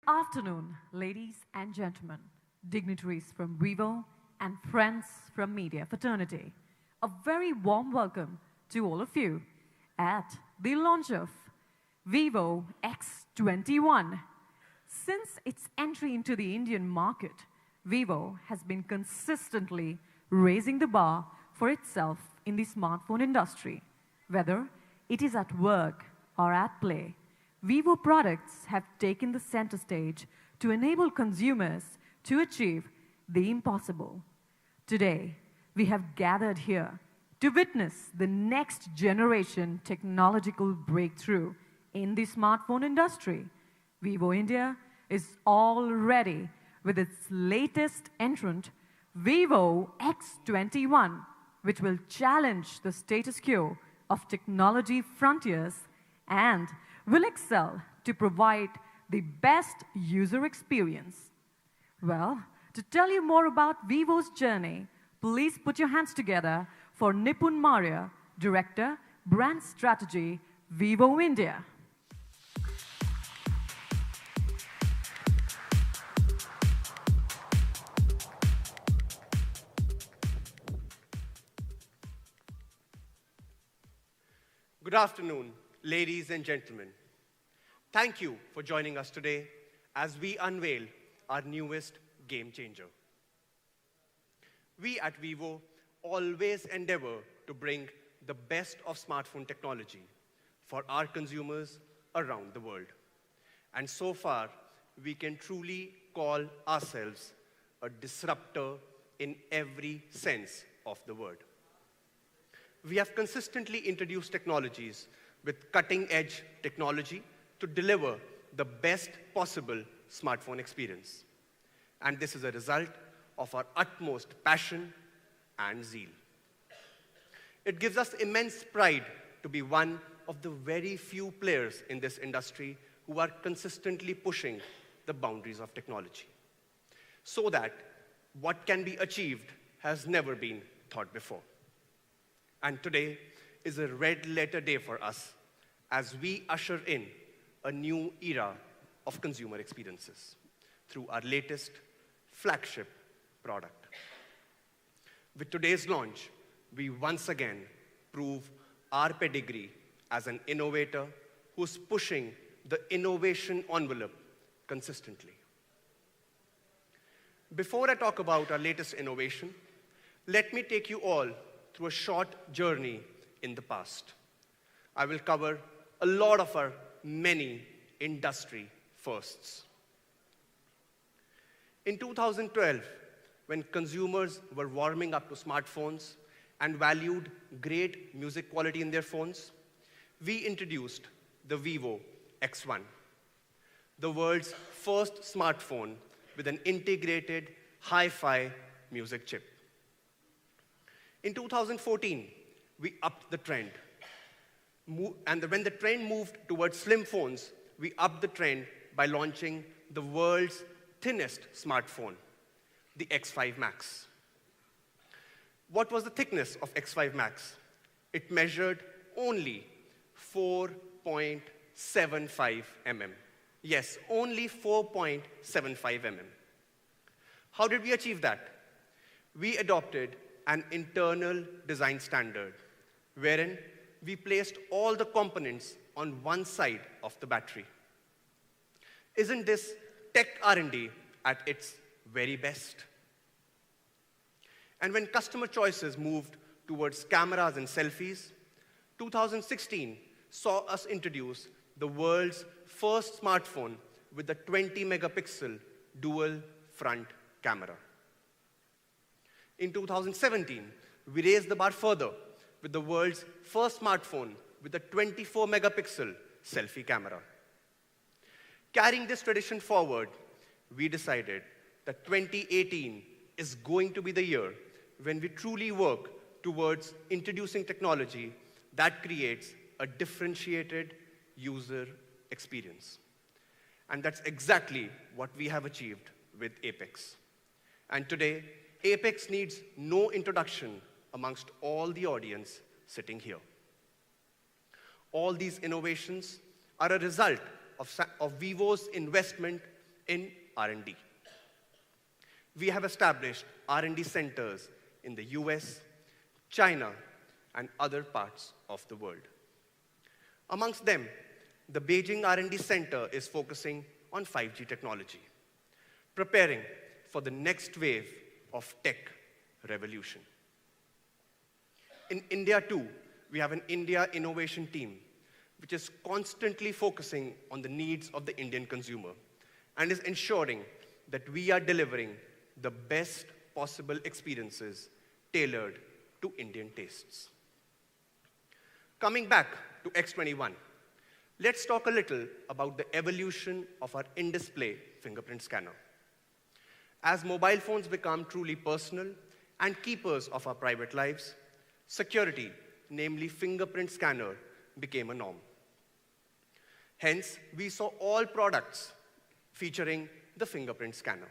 Afternoon, ladies and gentlemen, dignitaries from Vivo and friends from media fraternity. A very warm welcome to all of you at the launch of Vivo X21. Since its entry into the Indian market, Vivo has been consistently raising the bar for itself in the smartphone industry. Whether it is at work or at play, Vivo products have taken the center stage to enable consumers to achieve the impossible. Today, we have gathered here to witness the next generation technological breakthrough in the smartphone industry. Vivo India is all ready with its latest entrant, Vivo X21, which will challenge the status quo of technology frontiers and will excel to provide the best user experience. Well, to tell you more about Vivo's journey, please put your hands together for Nipun Maurya, Director, Brand Strategy, Vivo India. Good afternoon, ladies and gentlemen. Thank you for joining us today as we unveil our newest game changer. We at Vivo always endeavor to bring the best of smartphone technology for our consumers around the world. And so far, we can truly call ourselves a disruptor in every sense of the word. We have consistently introduced technologies with cutting-edge technology to deliver the best possible smartphone experience. And this is a result of our utmost passion and zeal. It gives us immense pride to be one of the very few players in this industry who are consistently pushing the boundaries of technology, so that what can be achieved has never been thought before. And today is a red-letter day for us as we usher in a new era of consumer experiences through our latest flagship product. With today's launch, we once again prove our pedigree as an innovator who's pushing the innovation envelope consistently. Before I talk about our latest innovation, let me take you all through a short journey in the past. I will cover a lot of our many industry firsts. In 2012, when consumers were warming up to smartphones and valued great music quality in their phones, we introduced the Vivo X1, the world's first smartphone with an integrated hi-fi music chip. In 2014, we upped the trend. And when the trend moved towards slim phones, we upped the trend by launching the world's thinnest smartphone, the X5 Max. What was the thickness of X5 Max? It measured only 4.75 mm. Yes, only 4.75 mm. How did we achieve that? We adopted an internal design standard, wherein we placed all the components on one side of the battery. Isn't this tech R&D at its very best? And when customer choices moved towards cameras and selfies, 2016 saw us introduce the world's first smartphone with a 20-megapixel dual front camera. In 2017, we raised the bar further with the world's first smartphone with a 24-megapixel selfie camera. Carrying this tradition forward, we decided that 2018 is going to be the year when we truly work towards introducing technology that creates a differentiated user experience. And that's exactly what we have achieved with Apex. And today, Apex needs no introduction amongst all the audience sitting here. All these innovations are a result of Vivo's investment in R&D. We have established R&D centers in the US, China, and other parts of the world. Amongst them, the Beijing R&D Center is focusing on 5G technology, preparing for the next wave of tech revolution. In India, too, we have an India innovation team, which is constantly focusing on the needs of the Indian consumer and is ensuring that we are delivering the best possible experiences tailored to Indian tastes. Coming back to X21, let's talk a little about the evolution of our in-display fingerprint scanner. As mobile phones become truly personal and keepers of our private lives, security, namely fingerprint scanner, became a norm. Hence, we saw all products featuring the fingerprint scanner.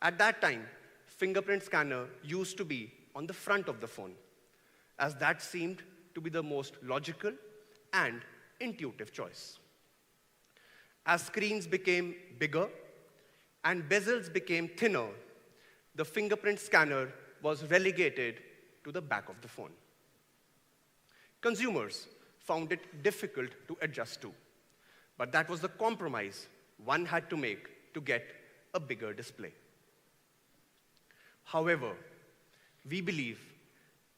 At that time, fingerprint scanner used to be on the front of the phone, as that seemed to be the most logical and intuitive choice. As screens became bigger and bezels became thinner, the fingerprint scanner was relegated to the back of the phone. Consumers found it difficult to adjust to, but that was the compromise one had to make to get a bigger display. However, we believe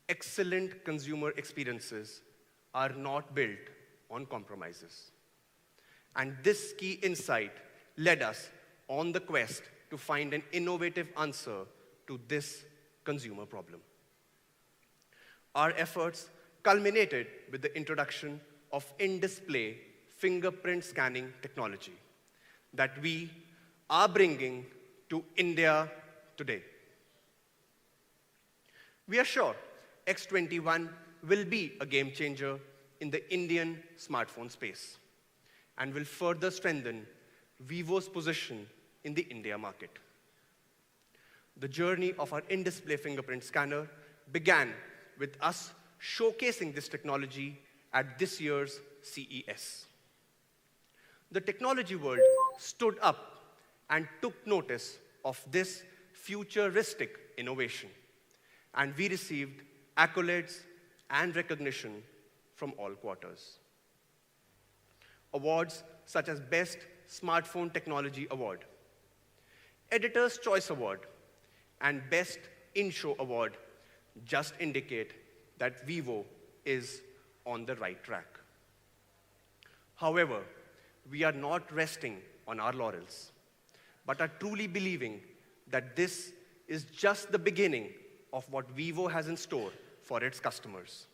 excellent consumer experiences are not built on compromises. And this key insight led us on the quest to find an innovative answer to this consumer problem. Our efforts culminated with the introduction of in-display fingerprint scanning technology that we are bringing to India today. We are sure X21 will be a game changer in the Indian smartphone space and will further strengthen Vivo's position in the India market. The journey of our in-display fingerprint scanner began with us showcasing this technology at this year's CES. The technology world stood up and took notice of this futuristic innovation, and we received accolades and recognition from all quarters. Awards such as Best Smartphone Technology Award, Editor's Choice Award, and Best In-Show Award just indicate that Vivo is on the right track. However, we are not resting on our laurels, but are truly believing that this is just the beginning of what Vivo has in store for its customers.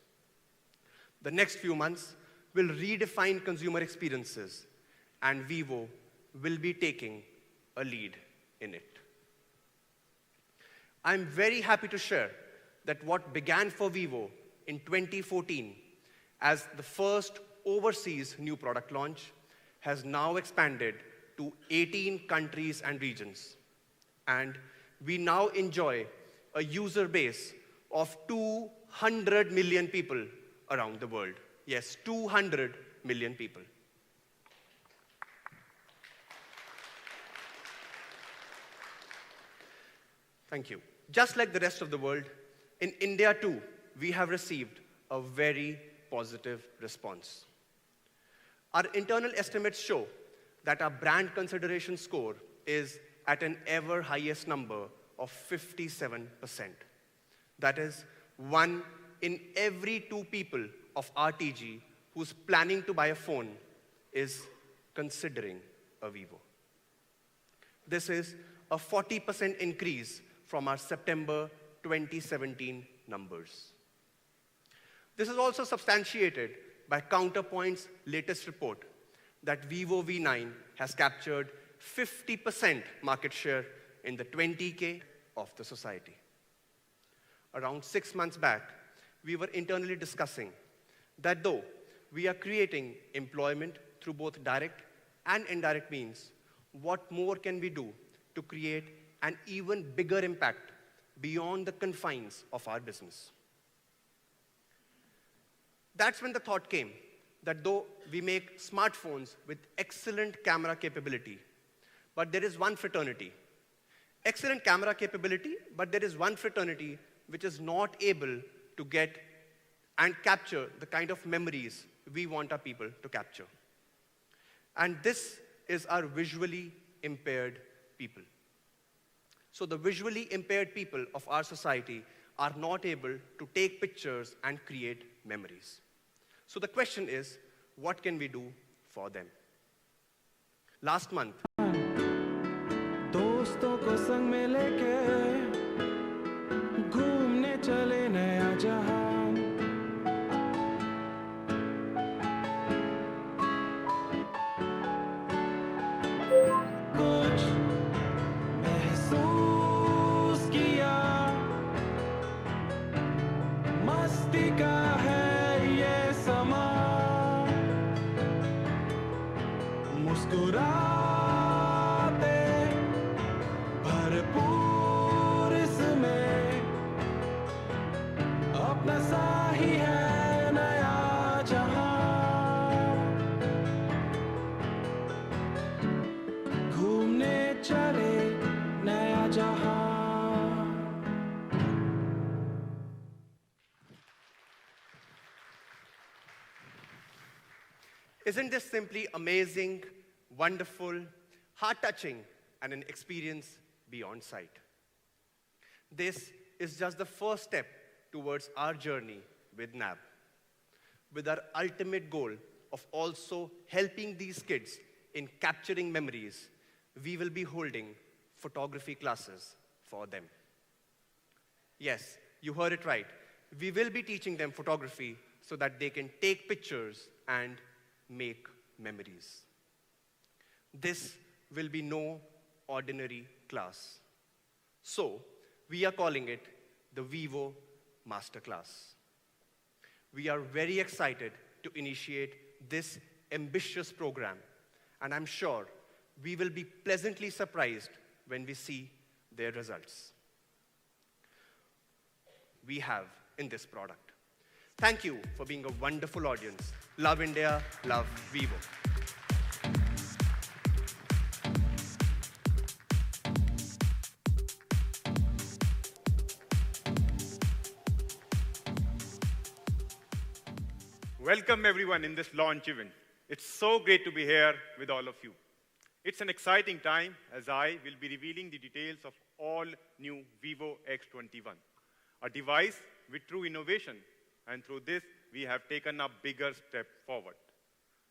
The next few months will redefine consumer experiences, and Vivo will be taking a lead in it. I'm very happy to share that what began for Vivo in 2014 as the first overseas new product launch has now expanded to 18 countries and regions. And we now enjoy a user base of 200 million people around the world. Yes, 200 million people. Thank you. Just like the rest of the world, in India too, we have received a very positive response. Our internal estimates show that our brand consideration score is at an ever highest number of 57%. That is, 1 in every 2 people of RTG who's planning to buy a phone is considering a Vivo. This is a 40% increase from our September 2017 numbers. This is also substantiated by Counterpoint's latest report that Vivo V9 has captured 50% market share in the 20K of the society. Around 6 months back, we were internally discussing that though we are creating employment through both direct and indirect means, what more can we do to create an even bigger impact beyond the confines of our business? That's when the thought came that though we make smartphones with excellent camera capability, But there is one fraternity. Excellent camera capability, but there is one fraternity which is not able to get and capture the kind of memories we want our people to capture. And this is our visually impaired people. So the visually impaired people of our society are not able to take pictures and create memories. So the question is, what can we do for them? Last month, दोस्तों को संग में लेके घूमने चले नया जहां कुछ महसूस किया मस्ती का है ये समा मुस्कुरा भरपूर इसमें अपना सा ही है नया जहां घूमने चले नया जहां Isn't this simply amazing, wonderful, heart-touching, and an experience beyond sight? This is just the first step towards our journey with NAB, with our ultimate goal of also helping these kids in capturing memories. We will be holding photography classes for them. Yes, you heard it right. We will be teaching them photography so that they can take pictures and make memories. This will be no ordinary class. So, we are calling it the Vivo Masterclass. We are very excited to initiate this ambitious program, and I'm sure we will be pleasantly surprised when we see their results we have in this product. Thank you for being a wonderful audience. Love India, love Vivo. Welcome everyone in this launch event. It's so great to be here with all of you. It's an exciting time as I will be revealing the details of all new Vivo X21, a device with true innovation, and through this we have taken a bigger step forward.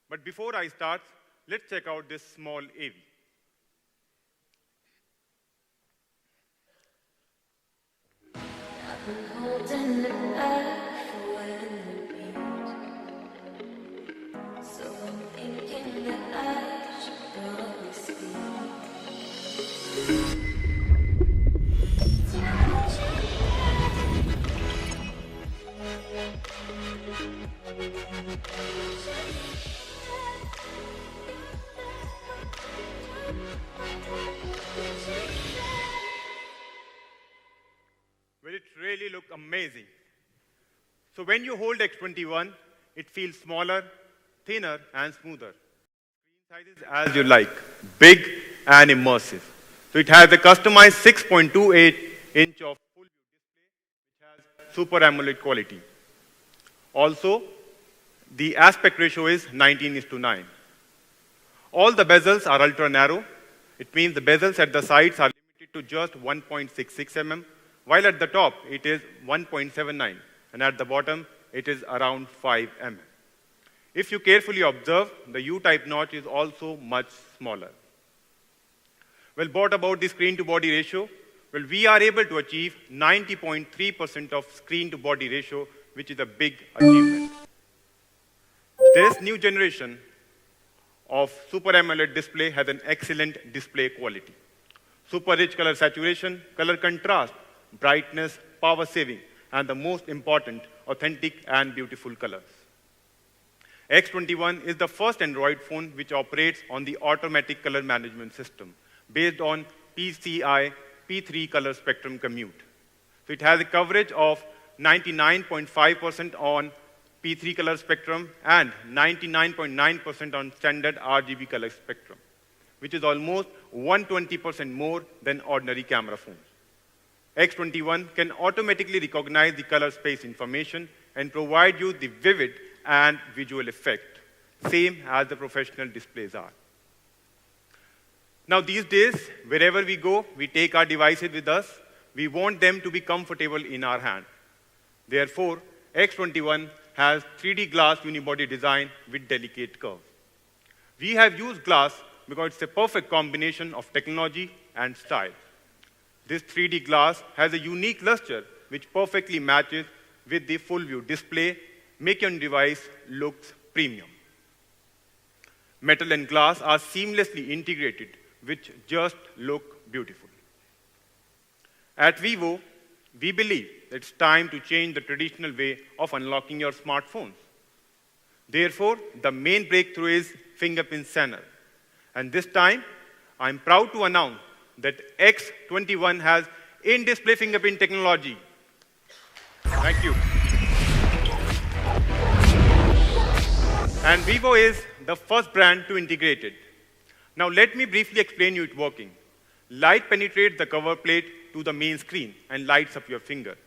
But before I start, let's check out this small AV. I've been holding it back for when it beat. So I'm thinking that I should probably speak. Well, it really looked amazing. So when you hold X21, it feels smaller, thinner, and smoother. Screen sizes as you like, big and immersive. So it has a customized 6.28-inch of FullView display, which has Super AMOLED quality. Also, the aspect ratio is 19:9. All the bezels are ultra narrow. It means the bezels at the sides are limited to just 1.66 mm, while at the top it is 1.79, and at the bottom it is around 5 mm. If you carefully observe, the U-type notch is also much smaller. Well, what about the screen-to-body ratio? Well, we are able to achieve 90.3% of screen-to-body ratio, which is a big achievement. This new generation of Super AMOLED display has an excellent display quality. Super rich color saturation, color contrast, brightness, power saving, and the most important, authentic and beautiful colors. X21 is the first Android phone which operates on the automatic color management system based on PCI P3 color spectrum commute. So it has a coverage of 99.5% on P3 color spectrum and 99.9% on standard RGB color spectrum. which is almost 120% more than ordinary camera phones. X21 can automatically recognize the color space information and provide you the vivid and visual effect, same as the professional displays are. Now, these days, wherever we go, we take our devices with us. We want them to be comfortable in our hand. Therefore, X21 has 3D glass unibody design with delicate curves. We have used glass because it's a perfect combination of technology and style. This 3D glass has a unique luster which perfectly matches with the FullView display, making your device look premium. Metal and glass are seamlessly integrated, which just look beautiful. At Vivo, we believe it's time to change the traditional way of unlocking your smartphones. Therefore, the main breakthrough is Fingerprint Scanner. And this time, I'm proud to announce that X21 has in-display fingerprint technology. Thank you. And Vivo is the first brand to integrate it. Now let me briefly explain you it working. Light penetrates the cover plate to the main screen and lights up your finger.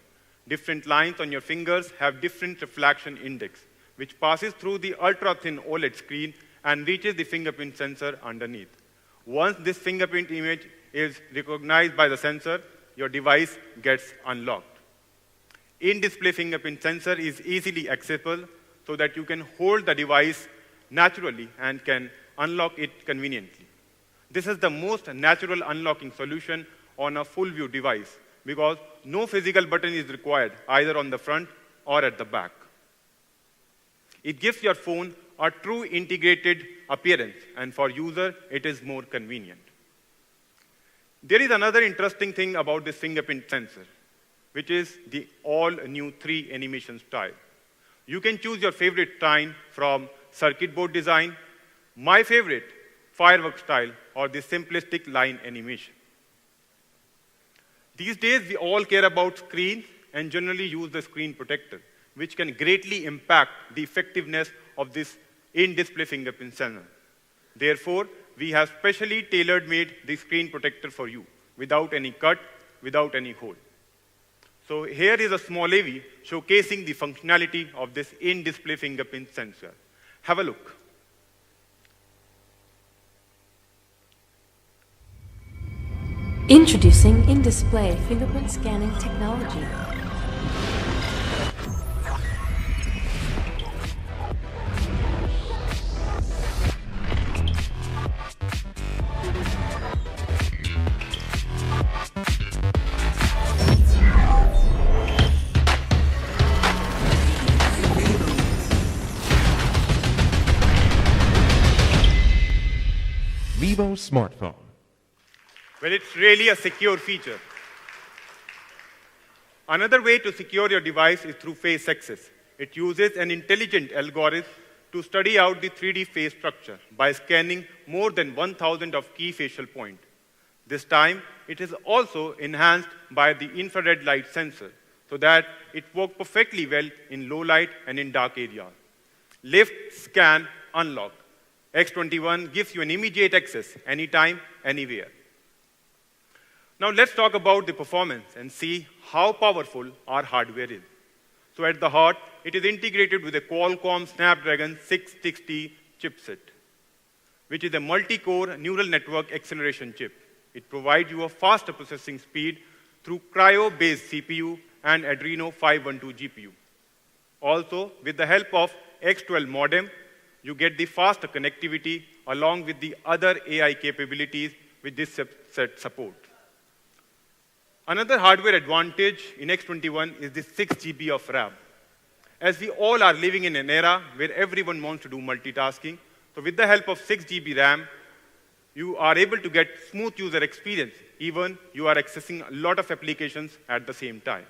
Different lines on your fingers have different reflection index, which passes through the ultra-thin OLED screen and reaches the fingerprint sensor underneath. Once this fingerprint image is recognized by the sensor, your device gets unlocked. In-display fingerprint sensor is easily accessible so that you can hold the device naturally and can unlock it conveniently. This is the most natural unlocking solution on a full view device because no physical button is required either on the front or at the back. It gives your phone a true integrated appearance, and for user, it is more convenient. There is another interesting thing about this fingerprint sensor, which is the all-new 3 animation style. You can choose your favorite style from circuit board design, my favorite, firework style, or the simplistic line animation. These days, we all care about screen and generally use the screen protector, which can greatly impact the effectiveness of this in-display fingerprint sensor. Therefore, we have specially tailor-made the screen protector for you, without any cut, without any hole. So here is a small AV showcasing the functionality of this in-display fingerprint sensor. Have a look. Introducing in-display fingerprint scanning technology. Vivo smartphone. Well, it's really a secure feature. Another way to secure your device is through face access. It uses an intelligent algorithm to study out the 3D face structure by scanning more than 1,000 of key facial points. This time, it is also enhanced by the infrared light sensor so that it works perfectly well in low light and in dark areas. Lift, scan, unlock. X21 gives you an immediate access anytime, anywhere. Now let's talk about the performance and see how powerful our hardware is. So at the heart, it is integrated with a Qualcomm Snapdragon 660 chipset, which is a multi-core neural network acceleration chip. It provides you a faster processing speed through Cryo-based CPU and Adreno 512 GPU. Also, with the help of X12 modem, you get the faster connectivity along with the other AI capabilities which this set supports. Another hardware advantage in X21 is the 6 GB of RAM. As we all are living in an era where everyone wants to do multitasking, so with the help of 6 GB RAM, you are able to get smooth user experience, even you are accessing a lot of applications at the same time.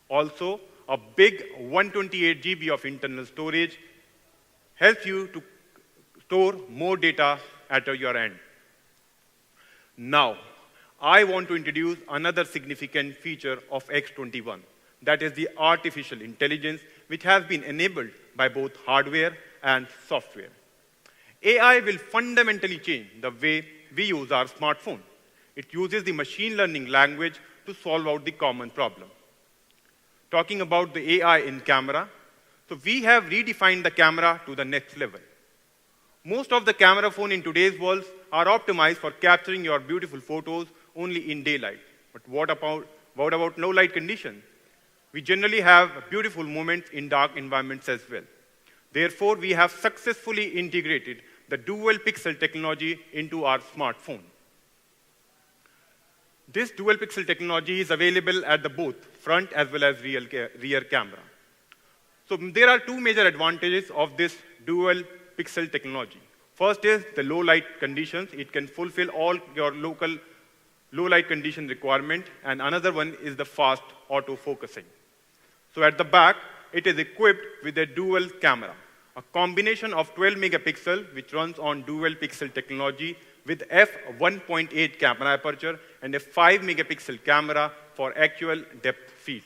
Also, a big 128 GB of internal storage helps you to store more data at your end. Now, I want to introduce another significant feature of X21, that is the artificial intelligence, which has been enabled by both hardware and software. AI will fundamentally change the way we use our smartphone. It uses the machine learning language to solve out the common problem. Talking about the AI in camera, so we have redefined the camera to the next level. Most of the camera phones in today's world are optimized for capturing your beautiful photos only in daylight. But what about low light conditions? We generally have beautiful moments in dark environments as well. Therefore, we have successfully integrated the dual pixel technology into our smartphone. This dual pixel technology is available at the both front as well as rear camera. So there are two major advantages of this dual pixel technology. First is the low light conditions. It can fulfill all your local low light condition requirement, and another one is the fast auto-focusing. So at the back, it is equipped with a dual camera, a combination of 12 megapixel, which runs on dual pixel technology with f1.8 camera aperture and a 5 megapixel camera for actual depth field.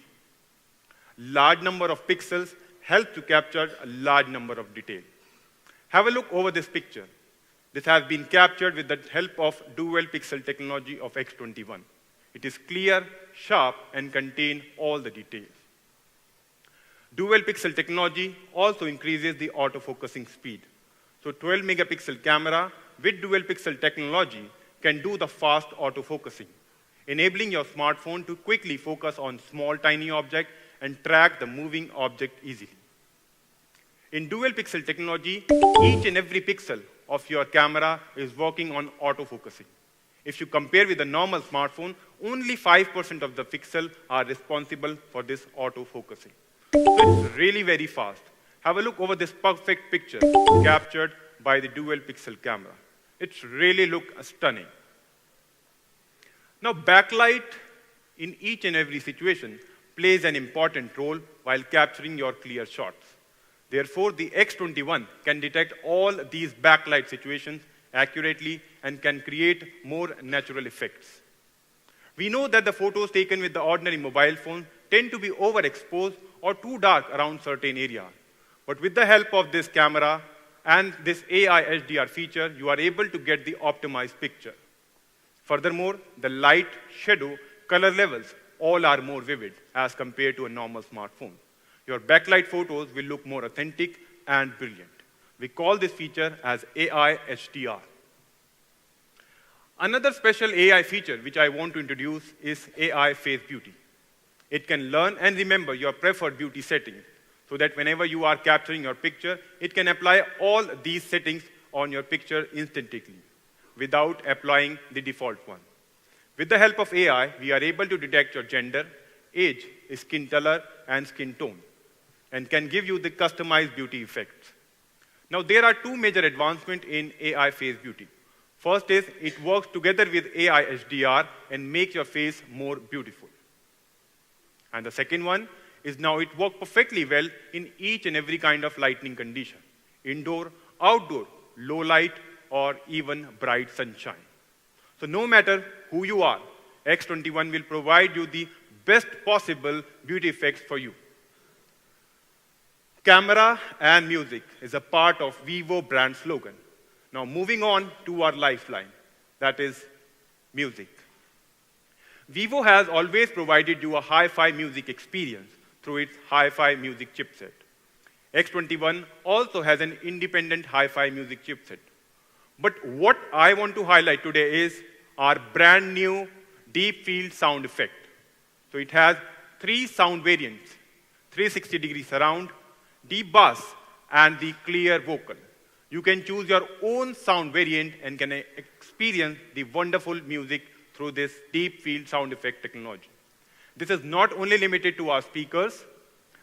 Large number of pixels help to capture a large number of detail. Have a look over this picture. This has been captured with the help of dual pixel technology of X21. It is clear, sharp, and contains all the details. Dual pixel technology also increases the autofocusing speed. So 12 megapixel camera with dual pixel technology can do the fast autofocusing, enabling your smartphone to quickly focus on small, tiny objects and track the moving object easily. In dual pixel technology, each and every pixel of your camera is working on autofocusing. If you compare with a normal smartphone, only 5% of the pixels are responsible for this autofocusing. So it's really very fast. Have a look over this perfect picture captured by the dual pixel camera. It really looks stunning. Now, backlight in each and every situation plays an important role while capturing your clear shots. Therefore, the X21 can detect all these backlight situations accurately and can create more natural effects. We know that the photos taken with the ordinary mobile phone tend to be overexposed or too dark around certain areas. But with the help of this camera and this AI HDR feature, you are able to get the optimized picture. Furthermore, the light, shadow, color levels all are more vivid as compared to a normal smartphone. Your backlight photos will look more authentic and brilliant. We call this feature as AI HDR. Another special AI feature which I want to introduce is AI Face Beauty. It can learn and remember your preferred beauty settings so that whenever you are capturing your picture, it can apply all these settings on your picture instantly without applying the default one. With the help of AI, we are able to detect your gender, age, skin color, and skin tone, and can give you the customized beauty effects. Now, there are two major advancements in AI Face Beauty. First is it works together with AI HDR and makes your face more beautiful. And the second one is now it works perfectly well in each and every kind of lighting condition, indoor, outdoor, low light, or even bright sunshine. So no matter who you are, X21 will provide you the best possible beauty effects for you. Camera and music is a part of Vivo brand slogan. Now moving on to our lifeline, that is music. Vivo has always provided you a hi-fi music experience through its hi-fi music chipset. X21 also has an independent hi-fi music chipset. But what I want to highlight today is our brand new deep field sound effect. So it has 3 sound variants: 360-degree surround, deep bass, and the clear vocal. You can choose your own sound variant and can experience the wonderful music through this deep field sound effect technology. This is not only limited to our speakers.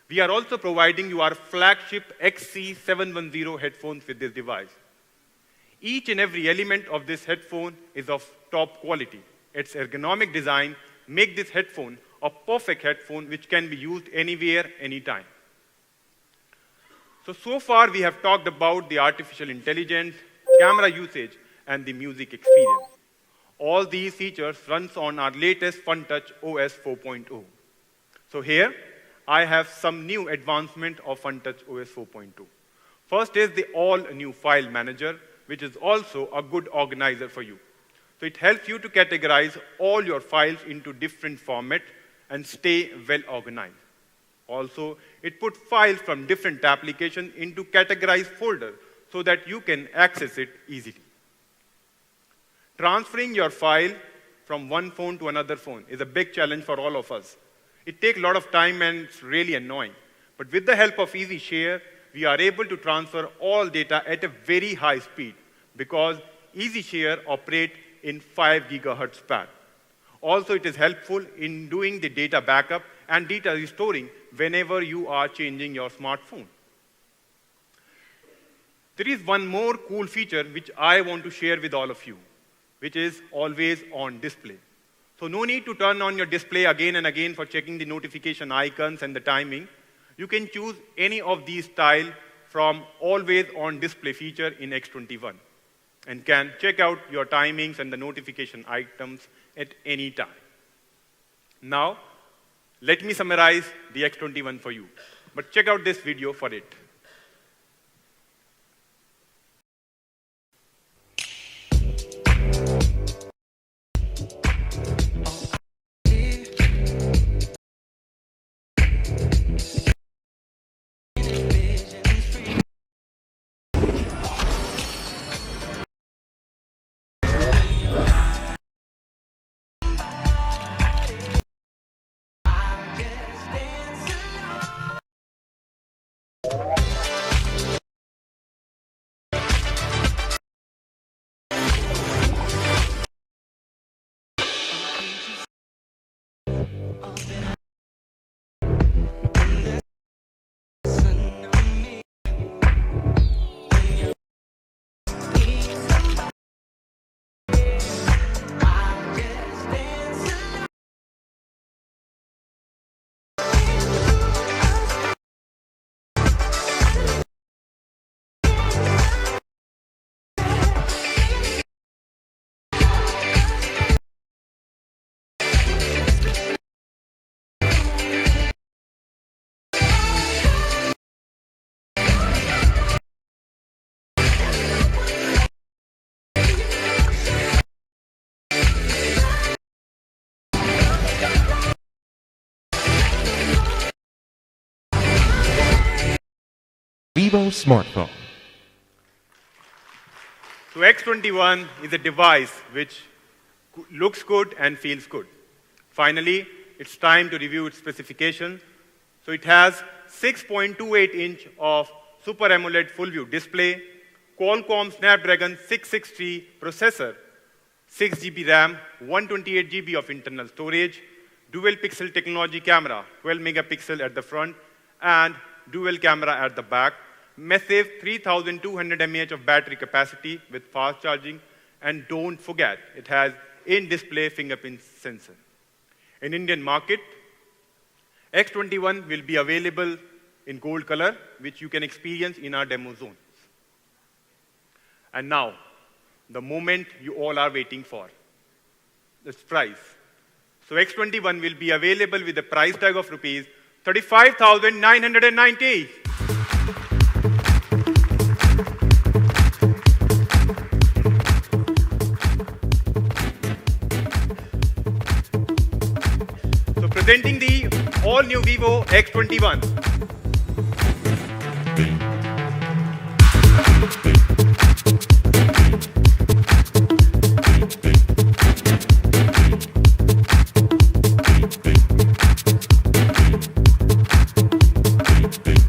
We are also providing you our flagship XC710 headphones with this device. Each and every element of this headphone is of top quality. Its ergonomic design makes this headphone a perfect headphone which can be used anywhere, anytime. So far we have talked about the artificial intelligence, camera usage, and the music experience. All these features run on our latest FunTouch OS 4.0. So here, I have some new advancement of FunTouch OS 4.2. First is the all-new file manager, which is also a good organizer for you. So it helps you to categorize all your files into different formats and stay well organized. Also, it puts files from different applications into categorized folders so that you can access it easily. Transferring your file from one phone to another phone is a big challenge for all of us. It takes a lot of time and it's really annoying. But with the help of Easy Share, we are able to transfer all data at a very high speed because Easy Share operates in 5 gigahertz span. Also, it is helpful in doing the data backup and data restoring whenever you are changing your smartphone. There is one more cool feature which I want to share with all of you, which is always on display. So no need to turn on your display again and again for checking the notification icons and the timing. You can choose any of these styles from always on display feature in X21 and can check out your timings and the notification items at any time. Now, let me summarize the X21 for you, but check out this video for it. Vivo smartphone. So X21 is a device which looks good and feels good. Finally, it's time to review its specifications. So it has 6.28-inch of Super AMOLED FullView Display, Qualcomm Snapdragon 663 processor, 6 GB RAM, 128 GB of internal storage, dual pixel technology camera, 12 megapixel at the front, and dual camera at the back, massive 3200 mAh of battery capacity with fast charging, and don't forget, it has in-display fingerprint sensor. In Indian market, X21 will be available in gold color, which you can experience in our demo zones. And now, the moment you all are waiting for, this price. So X21 will be available with a price tag of rupees 35,990. So presenting the all-new Vivo X21.